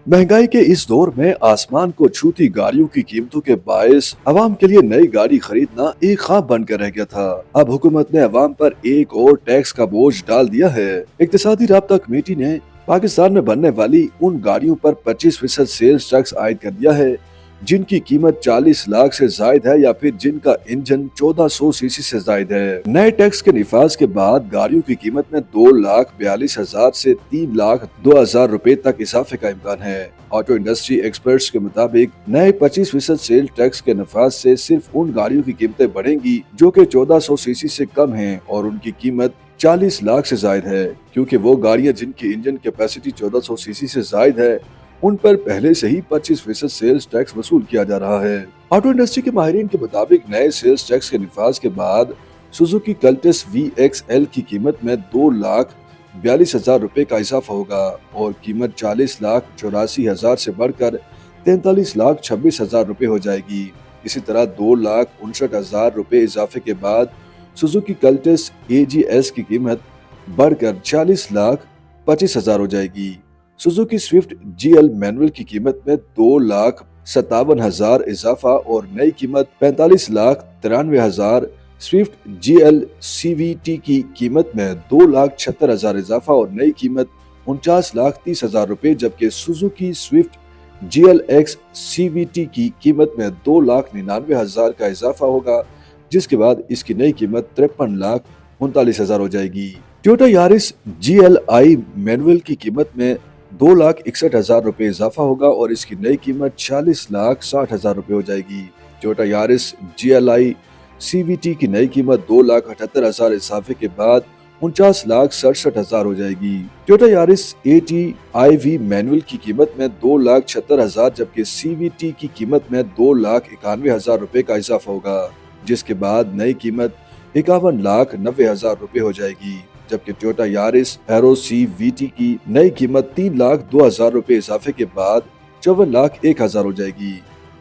महंगाई के इस दौर में आसमान को छूती गाड़ियों की कीमतों के बायस अवाम के लिए नई गाड़ी खरीदना एक ख्वाब बनकर रह गया था। अब हुकूमत ने अवाम पर एक और टैक्स का बोझ डाल दिया है। इक्तिसादी राब्ता कमेटी ने पाकिस्तान में बनने वाली उन गाड़ियों पर 25% सेल्स टैक्स आयद कर दिया है जिनकी कीमत 40 लाख से जायद है या फिर जिनका इंजन 1400 सीसी से जायद है। नए टैक्स के निफाज के बाद गाड़ियों की कीमत में 2,42,000 से 3,02,000 रुपए तक इजाफे का इम्कान है। ऑटो इंडस्ट्री एक्सपर्ट्स के मुताबिक नए 25% सेल टैक्स के नफाज से सिर्फ उन गाड़ियों की कीमतें बढ़ेंगी जो कि 1400 सीसी से कम हैं और उनकी कीमत 40 लाख से जायद है, क्योंकि वो गाड़ियां जिनकी इंजन कैपेसिटी 1400 सीसी से जायद है उन पर पहले से ही 25% सेल्स टैक्स वसूल किया जा रहा है। ऑटो इंडस्ट्री के माहिरीन के मुताबिक नए सेल्स टैक्स के निफाज के बाद सुजुकी कल्टस VXL की कीमत में 2,42,000 रुपए का इजाफा होगा और कीमत 40,84,000 से बढ़कर 43,26,000 रुपए हो जाएगी। इसी तरह 2,59,000 रुपए इजाफे के बाद सुजुकी कल्टस AGS की कीमत बढ़कर 40,25,000 हो जाएगी। सुजुकी स्विफ्ट GL मैनुअल की कीमत में 2,57,000 इजाफा और नई कीमत 45,93,000, स्विफ्ट GL CVT की कीमत में 2,76,000 इजाफा और नई कीमत 49,30,000 रुपए, जबकि सुजुकी स्विफ्ट GLX CVT की कीमत में 2,99,000 का इजाफा होगा, जिसके बाद इसकी नई कीमत 53,39,000 हो जाएगी। टोयोटा यारिस GLI मैनुअल की कीमत में 2,61,000 रुपए इजाफा होगा और इसकी नई कीमत 40,60,000 रुपए हो जाएगी। टोयोटा यारिस GLI CVT की नई कीमत 2,78,000 इजाफे के बाद 49,67,000 हो जाएगी। Toyota Yaris AT IV manual की कीमत में 2,76,000 जबकि CVT की कीमत में 2,91,000 रुपए का इजाफा होगा, जिसके बाद नई कीमत 51,90,000 रुपए हो जाएगी, जबकि टोयोटा यारिस एरो CVT की नई कीमत 3,02,000 रुपए इजाफे के बाद 54,01,000 हो जाएगी।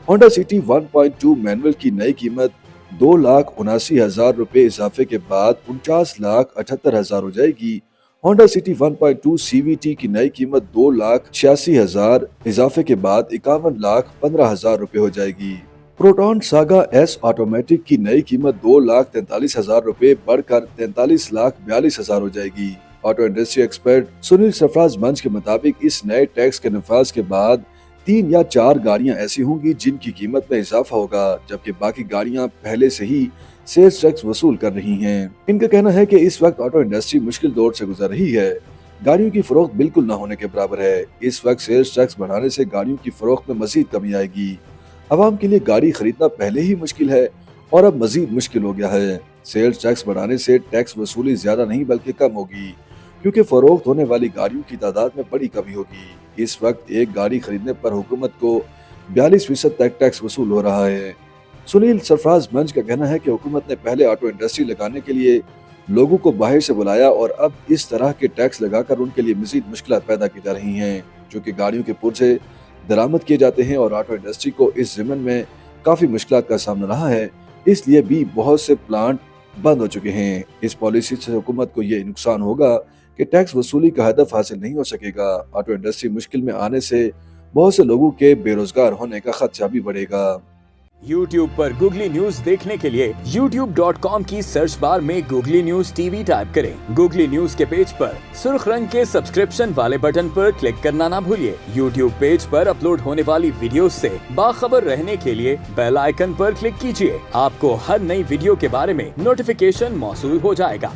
होंडा सिटी 1.2 मैनुअल की नई कीमत 2,79,000 रुपए इजाफे के बाद 49,78,000 हो जाएगी। होंडा सिटी 1.2 CVT की नई कीमत 2,86,000 इजाफे के बाद 51,15,000 रुपए हो जाएगी। प्रोटॉन सागा S ऑटोमेटिक की नई कीमत 2,43,000 रुपए बढ़कर 43,42,000 हो जाएगी। Auto industry expert Sunil Sarfaraz मंच के मुताबिक इस नए टैक्स के नफाज के बाद 3 या 4 गाड़ियां ऐसी होंगी जिनकी कीमत में इजाफा होगा, जबकि बाकी गाड़ियां पहले से ही सेल्स टैक्स वसूल कर रही हैं। इनका कहना है कि इस वक्त ऑटो इंडस्ट्री मुश्किल दौर से गुजर रही है। गाड़ियों की फरोख्त बिल्कुल न होने के बराबर है। इस वक्त सेल्स टैक्स बढ़ाने से गाड़ियों की फरोख्त में मजीद कमी आएगी। अवाम के लिए गाड़ी खरीदना पहले ही मुश्किल है और अब मजीद मुश्किल हो गया है। सेल्स टैक्स बढ़ाने से टैक्स वसूली ज्यादा नहीं बल्कि कम होगी, क्योंकि फरोख्त होने वाली गाड़ियों की तादाद में बड़ी कमी होगी। इस वक्त एक गाड़ी खरीदने पर हुकूमत को 42% तक टैक्स वसूल हो रहा है। सुनील सरफराज मंच का कहना है कि हुकूमत ने पहले ऑटो इंडस्ट्री लगाने के लिए लोगों को बाहर से बुलाया और अब इस तरह के टैक्स लगाकर उनके लिए मजीद मुश्किल पैदा की जा रही हैं, जो कि गाड़ियों के पुर्जे दरामद किए जाते हैं और ऑटो इंडस्ट्री को इस ज़िमन में काफी मुश्किल का सामना रहा है। इसलिए भी बहुत से प्लांट बंद हो चुके हैं। इस पॉलिसी से हुकूमत को ये नुकसान होगा कि टैक्स वसूली का हदफ हासिल नहीं हो सकेगा। ऑटो इंडस्ट्री मुश्किल में आने से बहुत से लोगों के बेरोजगार होने का खदशा भी बढ़ेगा। YouTube पर गूगली न्यूज देखने के लिए youtube.com की सर्च बार में गूगली न्यूज TV टाइप करें। गूगली न्यूज के पेज पर सुर्ख रंग के सब्सक्रिप्शन वाले बटन पर क्लिक करना ना भूलिए। YouTube पेज पर अपलोड होने वाली वीडियोस से बाखबर रहने के लिए बेल आइकन पर क्लिक कीजिए। आपको हर नई वीडियो के बारे में नोटिफिकेशन मौसूल हो जाएगा।